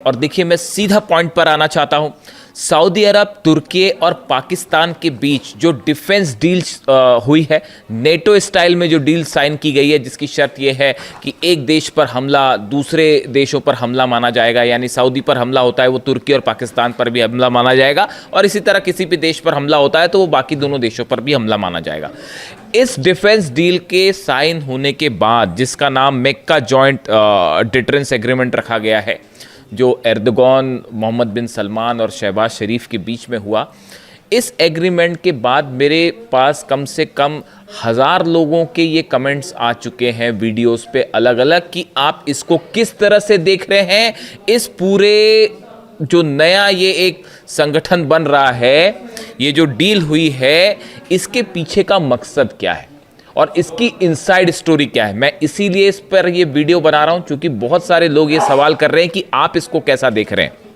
और देखिए मैं सीधा पॉइंट पर आना चाहता हूं। सऊदी अरब, तुर्की और पाकिस्तान के बीच जो डिफेंस डील हुई है, नेटो स्टाइल में जो डील साइन की गई है, जिसकी शर्त यह है कि एक देश पर हमला दूसरे देशों पर हमला माना जाएगा, यानी सऊदी पर हमला होता है वो तुर्की और पाकिस्तान पर भी हमला माना जाएगा, और इसी तरह किसी भी देश पर हमला होता है तो वो बाकी दोनों देशों पर भी हमला माना जाएगा। इस डिफेंस डील के साइन होने के बाद, जिसका नाम मेक्का जॉइंट डिटरेंस एग्रीमेंट रखा गया है, जो एर्दोगन, मोहम्मद बिन सलमान और शहबाज शरीफ के बीच में हुआ, इस एग्रीमेंट के बाद मेरे पास कम से कम 1000 लोगों के ये कमेंट्स आ चुके हैं वीडियोस पे अलग अलग कि आप इसको किस तरह से देख रहे हैं। इस पूरे जो नया ये एक संगठन बन रहा है, ये जो डील हुई है, इसके पीछे का मकसद क्या है और इसकी इनसाइड स्टोरी क्या है। मैं इसीलिए इस पर ये वीडियो बना रहा हूं क्योंकि बहुत सारे लोग ये सवाल कर रहे हैं कि आप इसको कैसा देख रहे हैं।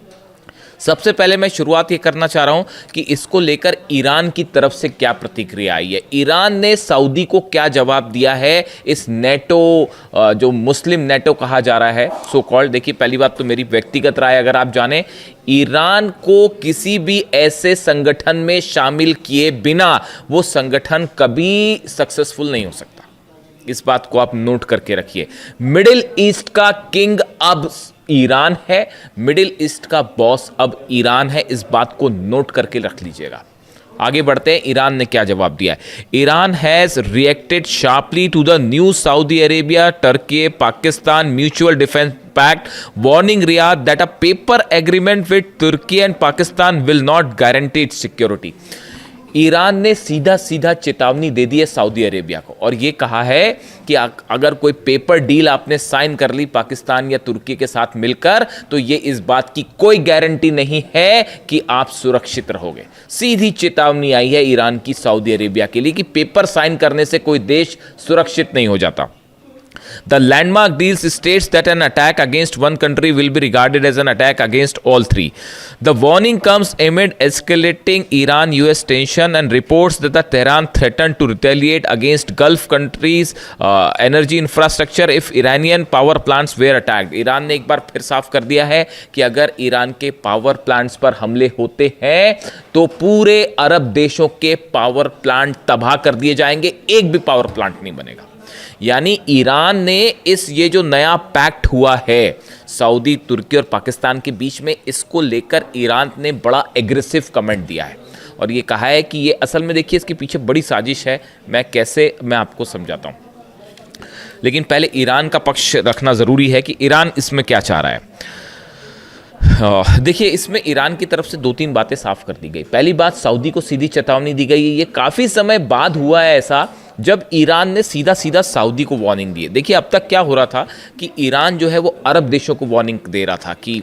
सबसे पहले मैं शुरुआत ये करना चाह रहा हूं कि इसको लेकर ईरान की तरफ से क्या प्रतिक्रिया आई है, ईरान ने सऊदी को क्या जवाब दिया है इस नेटो, जो मुस्लिम नेटो कहा जा रहा है सो कॉल्ड। देखिए पहली बात तो मेरी व्यक्तिगत राय अगर आप जाने, ईरान को किसी भी ऐसे संगठन में शामिल किए बिना वो संगठन कभी सक्सेसफुल नहीं हो सकता। इस बात को आप नोट करके रखिए। मिडिल ईस्ट का किंग अब ईरान है, मिडिल ईस्ट का बॉस अब ईरान है, इस बात को नोट करके रख लीजिएगा। आगे बढ़ते हैं, ईरान ने क्या जवाब दिया है। Iran has reacted sharply to the new Saudi Arabia Turkey Pakistan mutual defence pact, warning Riyadh that a paper agreement with Turkey and Pakistan will not guarantee its security. Iran ने सीधा सीधा चेतावनी दे दी है सऊदी अरेबिया को और ये कहा है कि अगर कोई पेपर डील आपने साइन कर ली पाकिस्तान या तुर्की के साथ मिलकर, तो ये इस बात की कोई गारंटी नहीं है कि आप सुरक्षित रहोगे। सीधी चेतावनी आई है ईरान की सऊदी अरेबिया के लिए कि पेपर साइन करने से कोई देश सुरक्षित नहीं हो जाता। The landmark deals states that an attack against one country will be regarded as an attack against all three. The warning comes amid escalating Iran-US tension and reports that the Tehran threatened to retaliate against Gulf countries' energy infrastructure if Iranian power plants were attacked. Iran ने एक बार फिर साफ कर दिया है कि अगर Iran के पावर प्लांट्स पर हमले होते हैं तो पूरे अरब देशों के पावर प्लांट तबाह कर दिए जाएंगे, एक भी पावर प्लांट नहीं बनेगा। यानी ईरान ने ये जो नया पैक्ट हुआ है सऊदी, तुर्की और पाकिस्तान के बीच में, इसको लेकर ईरान ने बड़ा एग्रेसिव कमेंट दिया है और ये कहा है कि ये असल में, देखिए इसके पीछे बड़ी साजिश है। मैं आपको समझाता हूं, लेकिन पहले ईरान का पक्ष रखना ज़रूरी है कि ईरान इसमें क्या चाह रहा है। देखिए इसमें ईरान की तरफ से 2-3 बातें साफ कर दी गई। पहली बात, सऊदी को सीधी चेतावनी दी गई है। ये काफ़ी समय बाद हुआ है ऐसा जब ईरान ने सीधा सीधा सऊदी को वार्निंग दी है। देखिए अब तक क्या हो रहा था कि ईरान जो है वो अरब देशों को वार्निंग दे रहा था कि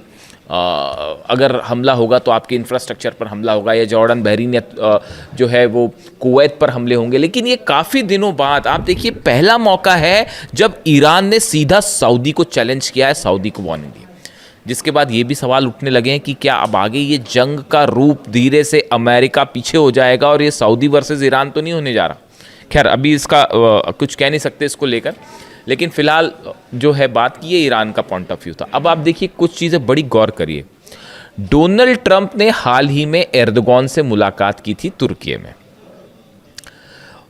अगर हमला होगा तो आपके इंफ्रास्ट्रक्चर पर हमला होगा, या जॉर्डन, बहरीन या जो है वो कुवैत पर हमले होंगे। लेकिन ये काफ़ी दिनों बाद, आप देखिए पहला मौका है जब ईरान ने सीधा सऊदी को चैलेंज किया है, सऊदी को वार्निंग दी। जिसके बाद ये भी सवाल उठने लगे हैं कि क्या अब आगे ये जंग का रूप धीरे से अमेरिका पीछे हो जाएगा और ये सऊदी वर्सेस ईरान तो नहीं होने जा रहा। खैर अभी इसका कुछ कह नहीं सकते इसको लेकर, लेकिन फिलहाल जो है बात की, ये ईरान का पॉइंट ऑफ व्यू था। अब आप देखिए कुछ चीज़ें बड़ी गौर करिए। डोनाल्ड ट्रंप ने हाल ही में एर्दोगन से मुलाकात की थी तुर्की में।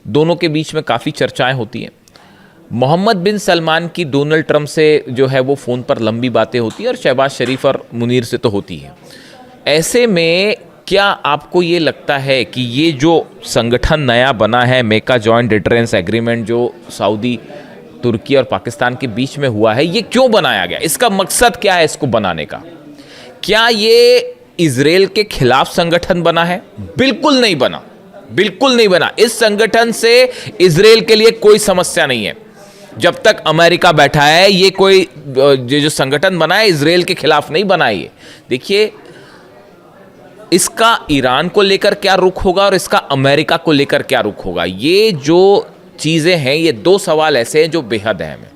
दोनों के बीच में काफ़ी चर्चाएं होती हैं। मोहम्मद बिन सलमान की डोनाल्ड ट्रंप से जो है वो फ़ोन पर लंबी बातें होती हैं और शहबाज शरीफ और मुनीर से तो होती है। ऐसे में क्या आपको ये लगता है कि ये जो संगठन नया बना है, मेक्का जॉइंट डिटरेंस एग्रीमेंट, जो सऊदी, तुर्की और पाकिस्तान के बीच में हुआ है, ये क्यों बनाया गया? इसका मकसद क्या है इसको बनाने का? क्या ये इजराइल के खिलाफ संगठन बना है? बिल्कुल नहीं बना, बिल्कुल नहीं बना। इस संगठन से इजराइल के लिए कोई समस्या नहीं है। जब तक अमेरिका बैठा है, ये कोई जो संगठन बना है इजराइल के खिलाफ नहीं बना है। ये देखिए इसका ईरान को लेकर क्या रुख होगा और इसका अमेरिका को लेकर क्या रुख होगा। ये जो चीज़ें हैं, ये 2 सवाल ऐसे हैं जो बेहद अहम हैं।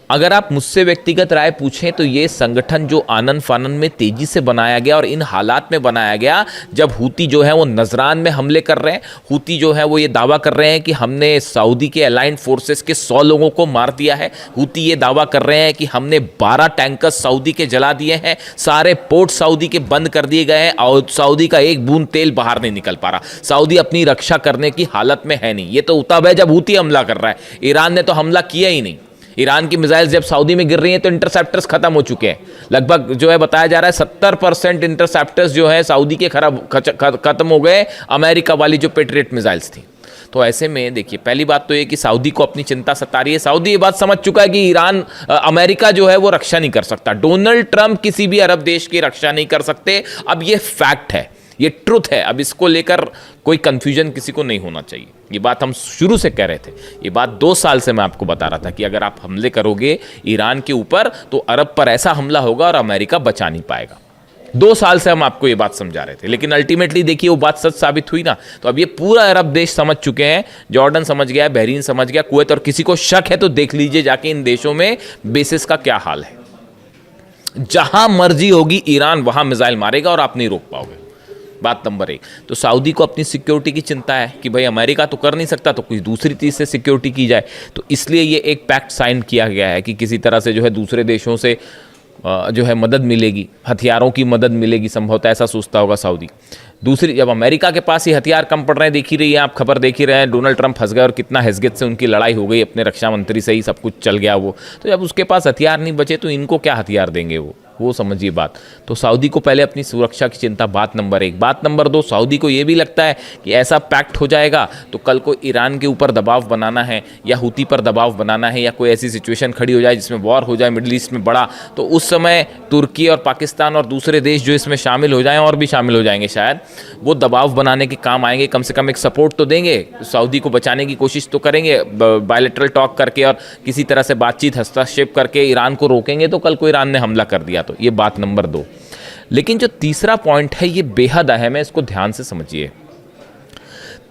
अगर आप मुझसे व्यक्तिगत राय पूछें तो ये संगठन जो आनन फानन में तेजी से बनाया गया और इन हालात में बनाया गया जब हूती जो है वो नजरान में हमले कर रहे हैं। हूती जो है वो ये दावा कर रहे हैं कि हमने सऊदी के अलाइंड फोर्सेस के 100 लोगों को मार दिया है। हूती ये दावा कर रहे हैं कि हमने 12 टैंकर्स सऊदी के जला दिए हैं, सारे पोर्ट सऊदी के बंद कर दिए गए हैं और सऊदी का एक बूंद तेल बाहर नहीं निकल पा रहा। सऊदी अपनी रक्षा करने की हालत में है नहीं। ये तो तब है जब हूती हमला कर रहा है। ईरान ने तो हमला किया ही नहीं। ईरान की मिसाइल जब सऊदी में गिर रही हैं तो इंटरसेप्टर्स खत्म हो चुके हैं। लगभग जो है बताया जा रहा है 70% इंटरसेप्टर्स जो है सऊदी के खत्म हो गए, अमेरिका वाली जो पेट्रियट मिसाइल्स थी। तो ऐसे में देखिए, पहली बात तो ये कि सऊदी को अपनी चिंता सता रही है। सऊदी ये बात समझ चुका है कि अमेरिका जो है वो रक्षा नहीं कर सकता। डोनाल्ड ट्रंप किसी भी अरब देश की रक्षा नहीं कर सकते। अब ये फैक्ट है, ये ट्रुथ है। अब इसको लेकर कोई कंफ्यूजन किसी को नहीं होना चाहिए। ये बात हम शुरू से कह रहे थे। ये बात 2 साल से मैं आपको बता रहा था कि अगर आप हमले करोगे ईरान के ऊपर तो अरब पर ऐसा हमला होगा और अमेरिका बचा नहीं पाएगा। 2 साल से हम आपको ये बात समझा रहे थे, लेकिन अल्टीमेटली देखिए वो बात सच साबित हुई ना। तो अब ये पूरा अरब देश समझ चुके हैं। जॉर्डन समझ गया, बहरीन समझ गया, कुवैत, और किसी को शक है तो देख लीजिए जाके इन देशों में बेसिस का क्या हाल है। जहां मर्जी होगी ईरान वहां मिसाइल मारेगा और आप नहीं रोक पाओगे। बात नंबर 1। तो सऊदी को अपनी सिक्योरिटी की चिंता है कि भाई अमेरिका तो कर नहीं सकता तो कोई दूसरी चीज़ से सिक्योरिटी की जाए। तो इसलिए ये एक पैक्ट साइन किया गया है कि किसी तरह से जो है दूसरे देशों से जो है मदद मिलेगी, हथियारों की मदद मिलेगी, संभवतः ऐसा सोचता होगा सऊदी। दूसरी, जब अमेरिका के पास ही हथियार कम पड़ रहे हैं, देख ही रही है आप, खबर देख ही रहे हैं, डोनाल्ड ट्रंप फंस गए और कितना हैसियत से उनकी लड़ाई हो गई, अपने रक्षा मंत्री से ही सब कुछ चल गया वो। तो जब उसके पास हथियार नहीं बचे तो इनको क्या हथियार देंगे वो समझिए बात। तो सऊदी को पहले अपनी सुरक्षा की चिंता, बात नंबर 1। बात नंबर 2, सऊदी को ये भी लगता है कि ऐसा पैक्ट हो जाएगा तो कल को ईरान के ऊपर दबाव बनाना है या हूती पर दबाव बनाना है या कोई ऐसी सिचुएशन खड़ी हो जाए जिसमें वॉर हो जाए मिडिल ईस्ट में बड़ा, तो उस समय तुर्की और पाकिस्तान और दूसरे देश जो इसमें शामिल हो जाएं, और भी शामिल हो जाएंगे शायद, वो दबाव बनाने के काम आएंगे। कम से कम एक सपोर्ट तो देंगे, सऊदी को बचाने की कोशिश तो करेंगे, बायलैटरल टॉक करके और किसी तरह से बातचीत, हस्तक्षेप करके ईरान को रोकेंगे तो कल को ईरान ने हमला कर दिया। तो ये बात नंबर 2। लेकिन जो तीसरा पॉइंट है ये बेहद अहम है, इसको ध्यान से समझिए।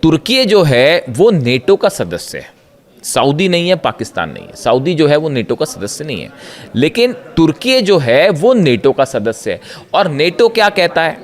तुर्की जो है वो नेटो का सदस्य है, सऊदी नहीं है, पाकिस्तान नहीं है। सऊदी जो है वो नेटो का सदस्य नहीं है, लेकिन तुर्की जो है वो नेटो का सदस्य है। और नेटो क्या कहता है?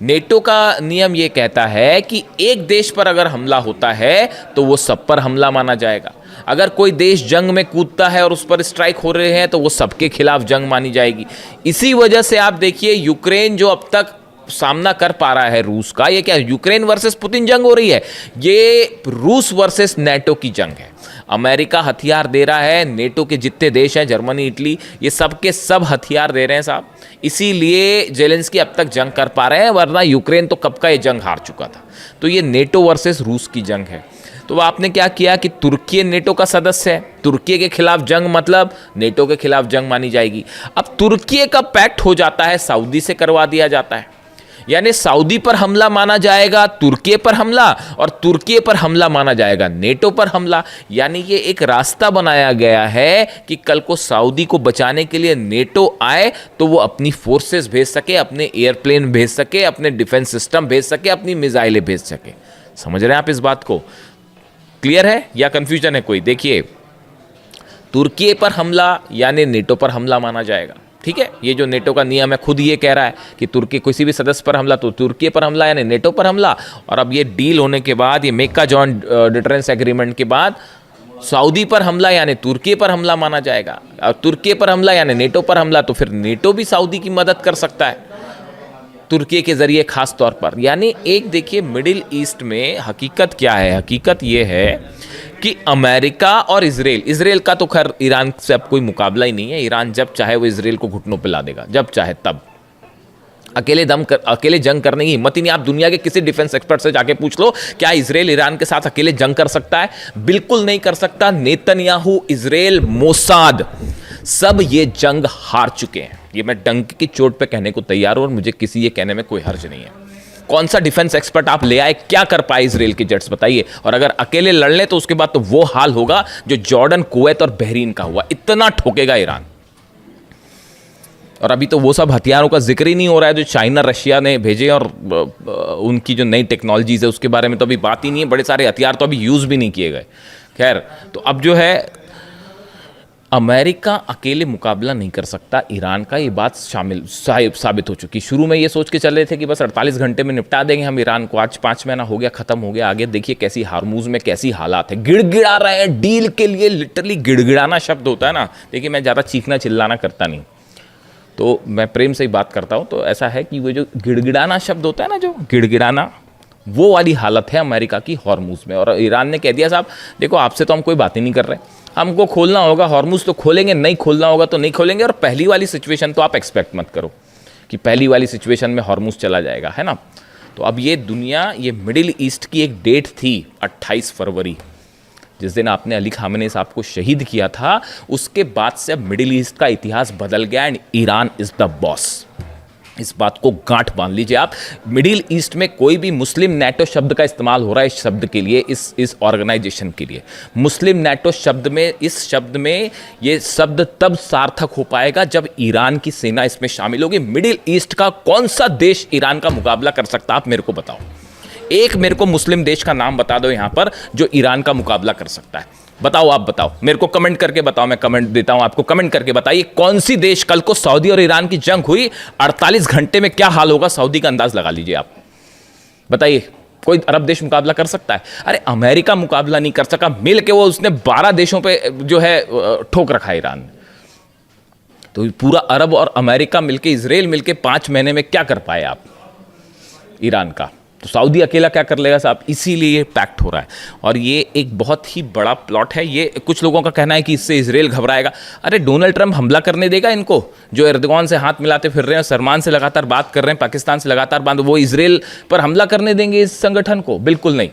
नेटो का नियम ये कहता है कि एक देश पर अगर हमला होता है तो वो सब पर हमला माना जाएगा। अगर कोई देश जंग में कूदता है और उस पर स्ट्राइक हो रहे हैं तो वो सबके खिलाफ जंग मानी जाएगी। इसी वजह से आप देखिए यूक्रेन जो अब तक सामना कर पा रहा है रूस का, ये क्या यूक्रेन वर्सेस पुतिन जंग हो रही है? ये रूस वर्सेस नेटो की जंग है। अमेरिका हथियार दे रहा है, नेटो के जितने देश हैं, जर्मनी, इटली, ये सब के सब हथियार दे रहे हैं साहब। इसीलिए जेलेंस्की अब तक जंग कर पा रहे हैं, वरना यूक्रेन तो कब का ये जंग हार चुका था। तो ये नेटो वर्सेस रूस की जंग है। तो आपने क्या किया कि तुर्की नेटो का सदस्य है, तुर्की के खिलाफ जंग मतलब नेटो के खिलाफ जंग मानी जाएगी। अब तुर्की का पैक्ट हो जाता है, सऊदी से करवा दिया जाता है, यानी सऊदी पर हमला माना जाएगा तुर्की पर हमला, और तुर्की पर हमला माना जाएगा नेटो पर हमला। यानी ये एक रास्ता बनाया गया है कि कल को सऊदी को बचाने के लिए नेटो आए तो वो अपनी फोर्सेस भेज सके, अपने एयरप्लेन भेज सके, अपने डिफेंस सिस्टम भेज सके, अपनी मिसाइलें भेज सके। समझ रहे हैं आप इस बात को? क्लियर है या कंफ्यूजन है कोई? देखिए, तुर्की पर हमला यानी नेटो पर हमला माना जाएगा, ठीक है। ये जो नेटो का नियम है खुद ये कह रहा है कि तुर्की किसी भी सदस्य पर हमला तो तुर्की पर हमला यानी नेटो पर हमला। और अब ये डील होने के बाद, ये मेका जॉइंट डिटरेंस एग्रीमेंट के बाद, सऊदी पर हमला यानी तुर्की पर हमला माना जाएगा, और तुर्की पर हमला यानी नेटो पर हमला, तो फिर नेटो भी सऊदी की मदद कर सकता है तुर्की के जरिए खास तौर पर। यानी एक देखिए, मिडिल ईस्ट में हकीकत क्या है? हकीकत ये है कि अमेरिका और इजराइल का तो खैर ईरान से अब कोई मुकाबला ही नहीं है। ईरान जब चाहे वो इजराइल को घुटनों पे ला देगा, जब चाहे तब। अकेले जंग करने की हिम्मत ही नहीं। आप दुनिया के किसी डिफेंस एक्सपर्ट से जाके पूछ लो, क्या इजराइल ईरान के साथ अकेले जंग कर सकता है? बिल्कुल नहीं कर सकता। नेतन्याहू, इजराइल, मोसाद, सब ये जंग हार चुके हैं। ये मैं डंक की चोट पे कहने को तैयार हूं और मुझे किसी ये कहने में कोई हर्ज नहीं है। कौन सा डिफेंस एक्सपर्ट आप ले आए, क्या कर पाए इजराइल के जेट्स, बताइए। और अगर अकेले लड़ ले तो उसके बाद तो वो हाल होगा जो जॉर्डन, कुवैत और बहरीन का हुआ। इतना ठोकेगा ईरान। और अभी तो वो सब हथियारों का जिक्र ही नहीं हो रहा है जो चाइना, रशिया ने भेजे, और उनकी जो नई टेक्नोलॉजीज है उसके बारे में तो अभी बात ही नहीं है। बड़े सारे हथियार तो अभी यूज भी नहीं किए गए। खैर, तो अब जो है अमेरिका अकेले मुकाबला नहीं कर सकता ईरान का, ये बात साबित हो चुकी। शुरू में ये सोच के चल रहे थे कि बस 48 घंटे में निपटा देंगे हम ईरान को, आज 5 महीना हो गया, खत्म हो गया। आगे देखिए कैसी हार्मूज में कैसी हालात है, गिड़गिड़ा रहे हैं डील के लिए। लिटरली गिड़गिड़ाना शब्द होता है ना, देखिए मैं ज़्यादा चीखना चिल्लाना करता नहीं, तो मैं प्रेम से ही बात करता हूँ। तो ऐसा है कि वो जो गिड़गिड़ाना शब्द होता है ना, जो गिड़गिड़ाना, वो वाली हालत है अमेरिका की हॉर्मूज में। और ईरान ने कह दिया साहब देखो आपसे तो हम कोई बात ही नहीं कर रहे, हमको खोलना होगा हॉर्मूज तो खोलेंगे, नहीं खोलना होगा तो नहीं खोलेंगे। और पहली वाली सिचुएशन तो आप एक्सपेक्ट मत करो कि पहली वाली सिचुएशन में हॉर्मूज चला जाएगा, है ना। तो अब ये दुनिया, ये मिडिल ईस्ट की एक डेट थी 28 फरवरी, जिस दिन आपने अली खामेनी साहब को शहीद किया था, उसके बाद से अब मिडिल ईस्ट का इतिहास बदल गया and Iran is the boss. इस बात को गांठ बांध लीजिए आप। मिडिल ईस्ट में कोई भी मुस्लिम नेटो शब्द का इस्तेमाल हो रहा है इस शब्द के लिए, इस ऑर्गेनाइजेशन के लिए। मुस्लिम नेटो शब्द में, इस शब्द में ये शब्द तब सार्थक हो पाएगा जब ईरान की सेना इसमें शामिल होगी। मिडिल ईस्ट का कौन सा देश ईरान का मुकाबला कर सकता है, आप मेरे को बताओ। एक मेरे को मुस्लिम देश का नाम बता दो यहां पर जो ईरान का मुकाबला कर सकता है। बताओ, आप बताओ मेरे को, कमेंट करके बताओ, मैं कमेंट देता हूं आपको। कमेंट करके बताइए कौन सी देश, कल को सऊदी और ईरान की जंग हुई, 48 घंटे में क्या हाल होगा सऊदी का अंदाज लगा लीजिए आप। बताइए कोई अरब देश मुकाबला कर सकता है? अरे अमेरिका मुकाबला नहीं कर सका, मिल के वो उसने 12 देशों पे जो है ठोक रखा ईरान ने। तो पूरा अरब और अमेरिका मिलके, इजराइल मिलके 5 महीने में क्या कर पाए आप ईरान का? तो सऊदी अकेला क्या कर लेगा साहब? इसीलिए ये पैक्ट हो रहा है और ये एक बहुत ही बड़ा प्लॉट है। ये कुछ लोगों का कहना है कि इससे इजराइल घबराएगा। अरे डोनाल्ड ट्रंप हमला करने देगा इनको, जो एर्दोगान से हाथ मिलाते फिर रहे हैं, सलमान से लगातार बात कर रहे हैं, पाकिस्तान से लगातार बात, वो इजराइल पर हमला करने देंगे इस संगठन को? बिल्कुल नहीं।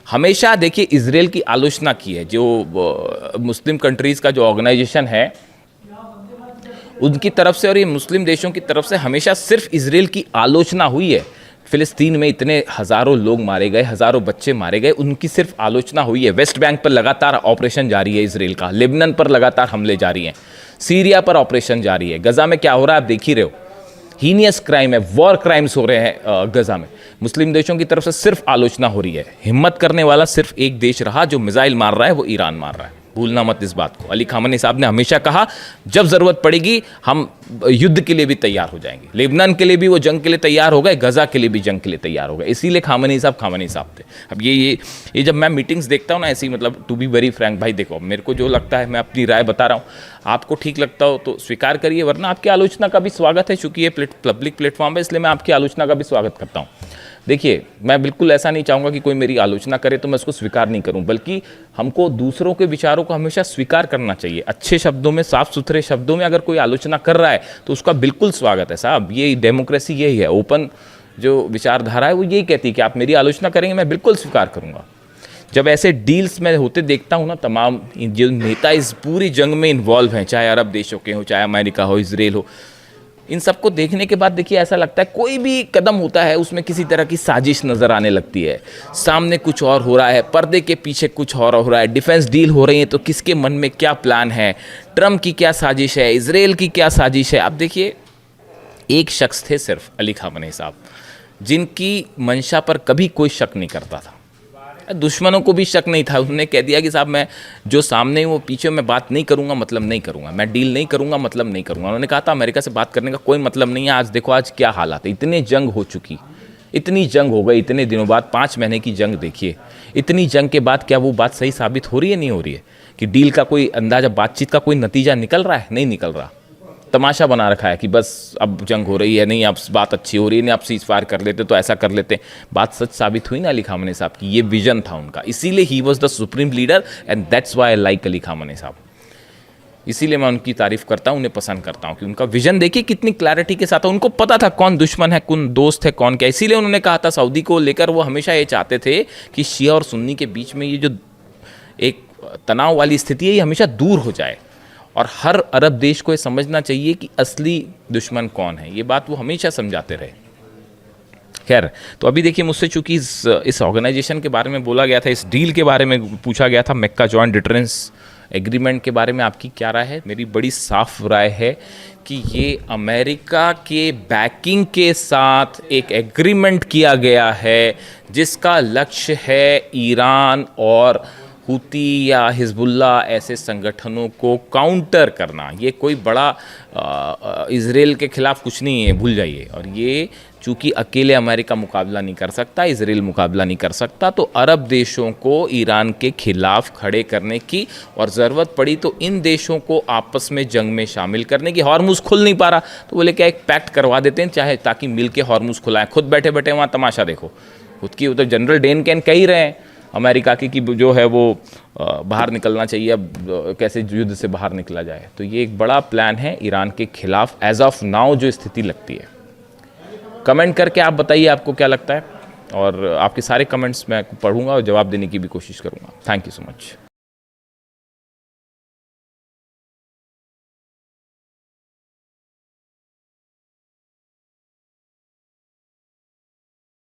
हमेशा देखिए इजराइल की आलोचना की है, जो मुस्लिम कंट्रीज़ का जो ऑर्गेनाइजेशन है उनकी तरफ से और ये मुस्लिम देशों की तरफ से हमेशा सिर्फ इजराइल की आलोचना हुई है। फिलिस्तीन में इतने हज़ारों लोग मारे गए, हज़ारों बच्चे मारे गए, उनकी सिर्फ आलोचना हुई है। वेस्ट बैंक पर लगातार ऑपरेशन जारी है इजराइल का, लेबनान पर लगातार हमले जारी हैं, सीरिया पर ऑपरेशन जारी है, गजा में क्या हो रहा है आप देख ही रहे हो। हीनियस क्राइम है, वॉर क्राइम्स हो रहे हैं गजा में। मुस्लिम देशों की तरफ से सिर्फ आलोचना हो रही है। हिम्मत करने वाला सिर्फ एक देश रहा जो मिसाइल मार रहा है, वो ईरान मार रहा है। भूलना मत इस बात को। अली खामेनी साहब ने हमेशा कहा जब ज़रूरत पड़ेगी हम युद्ध के लिए भी तैयार हो जाएंगे। लेबनान के लिए भी वो जंग के लिए तैयार हो गए, गजा के लिए भी जंग के लिए तैयार हो गए। इसीलिए खामेनी साहब थे। अब ये जब मैं मीटिंग्स देखता हूँ ना ऐसी, मतलब टू बी वेरी फ्रैंक भाई, देखो मेरे को जो लगता है मैं अपनी राय बता रहा हूँ, आपको ठीक लगता हो तो स्वीकार करिए, वरना आपकी आलोचना का भी स्वागत है। चूँकि ये पब्लिक प्लेटफॉर्म है इसलिए मैं आपकी आलोचना का भी स्वागत करता हूँ। देखिए मैं बिल्कुल ऐसा नहीं चाहूँगा कि कोई मेरी आलोचना करे तो मैं उसको स्वीकार नहीं करूँ, बल्कि हमको दूसरों के विचारों को हमेशा स्वीकार करना चाहिए। अच्छे शब्दों में, साफ सुथरे शब्दों में अगर कोई आलोचना कर रहा है तो उसका बिल्कुल स्वागत है साहब। ये डेमोक्रेसी यही है, ओपन जो विचारधारा है वो यही कहती है कि आप मेरी आलोचना करेंगे मैं बिल्कुल स्वीकार करूँगा। जब ऐसे डील्स में होते देखता हूँ ना, तमाम जो नेता इस पूरी जंग में इन्वॉल्व हैं, चाहे अरब देशों के हो, चाहे अमेरिका हो, इजराइल हो, इन सबको देखने के बाद देखिए ऐसा लगता है कोई भी कदम होता है उसमें किसी तरह की साजिश नज़र आने लगती है। सामने कुछ और हो रहा है, पर्दे के पीछे कुछ और हो रहा है। डिफेंस डील हो रही है तो किसके मन में क्या प्लान है, ट्रम्प की क्या साजिश है, इजराइल की क्या साजिश है। आप देखिए एक शख्स थे सिर्फ अली खामेनी साहब, जिनकी मंशा पर कभी कोई शक नहीं करता था, दुश्मनों को भी शक नहीं था। उन्होंने कह दिया कि साहब मैं जो सामने वो पीछे मैं बात नहीं करूंगा मतलब नहीं करूंगा, मैं डील नहीं करूंगा मतलब नहीं करूंगा। उन्होंने कहा था अमेरिका से बात करने का कोई मतलब नहीं है। आज देखो आज क्या हालात है, इतनी जंग हो चुकी, इतनी जंग हो गई इतने दिनों बाद, 5 महीने की जंग देखिए। इतनी जंग के बाद क्या वो बात सही साबित हो रही है, नहीं हो रही है कि डील का कोई अंदाजा, बातचीत का कोई नतीजा निकल रहा है? नहीं निकल रहा। तमाशा बना रखा है कि बस अब जंग हो रही है, नहीं अब बात अच्छी हो रही है, नहीं आप सीज फायर कर लेते तो ऐसा कर लेते। बात सच साबित हुई ना अली खामेनी साहब की, ये विजन था उनका, इसीलिए he was the supreme leader and that's why I like Ali Khamenei साहब। इसीलिए मैं उनकी तारीफ करता हूँ, उन्हें पसंद करता हूँ कि उनका विजन देखिए कितनी क्लैरिटी के साथ। उनको पता था कौन दुश्मन है, कौन दोस्त है, कौन क्या। इसीलिए उन्होंने कहा था सऊदी को लेकर, वो हमेशा ये चाहते थे कि शिया और सुन्नी के बीच में ये जो एक तनाव वाली स्थिति है ये हमेशा दूर हो जाए। और हर अरब देश को ये समझना चाहिए कि असली दुश्मन कौन है, ये बात वो हमेशा समझाते रहे। खैर, तो अभी देखिए मुझसे चूंकि इस ऑर्गेनाइजेशन के बारे में बोला गया था, इस डील के बारे में पूछा गया था, मक्का जॉइंट डिटरेंस एग्रीमेंट के बारे में आपकी क्या राय है? मेरी बड़ी साफ राय है कि ये अमेरिका के बैकिंग के साथ एक एग्रीमेंट किया गया है जिसका लक्ष्य है ईरान और हूती या हिजबुल्ला ऐसे संगठनों को काउंटर करना, ये कोई बड़ा इजराइल के खिलाफ कुछ नहीं है, भूल जाइए। और ये चूंकि अकेले अमेरिका मुकाबला नहीं कर सकता, इजराइल मुकाबला नहीं कर सकता, तो अरब देशों को ईरान के खिलाफ खड़े करने की, और ज़रूरत पड़ी तो इन देशों को आपस में जंग में शामिल करने की। हॉर्मुज़ खुल नहीं पा रहा तो बोले क्या एक पैक्ट करवा देते हैं, चाहे ताकि मिल के हॉर्मुज़ खुलाएं। खुद बैठे बैठे वहाँ तमाशा देखो, खुद की उधर जनरल डेन कैन कह ही रहे हैं अमेरिका की कि जो है वो बाहर निकलना चाहिए, अब कैसे युद्ध से बाहर निकला जाए। तो ये एक बड़ा प्लान है ईरान के खिलाफ एज ऑफ नाउ जो स्थिति लगती है। कमेंट करके आप बताइए आपको क्या लगता है, और आपके सारे कमेंट्स मैं पढ़ूंगा और जवाब देने की भी कोशिश करूंगा। Thank you so much.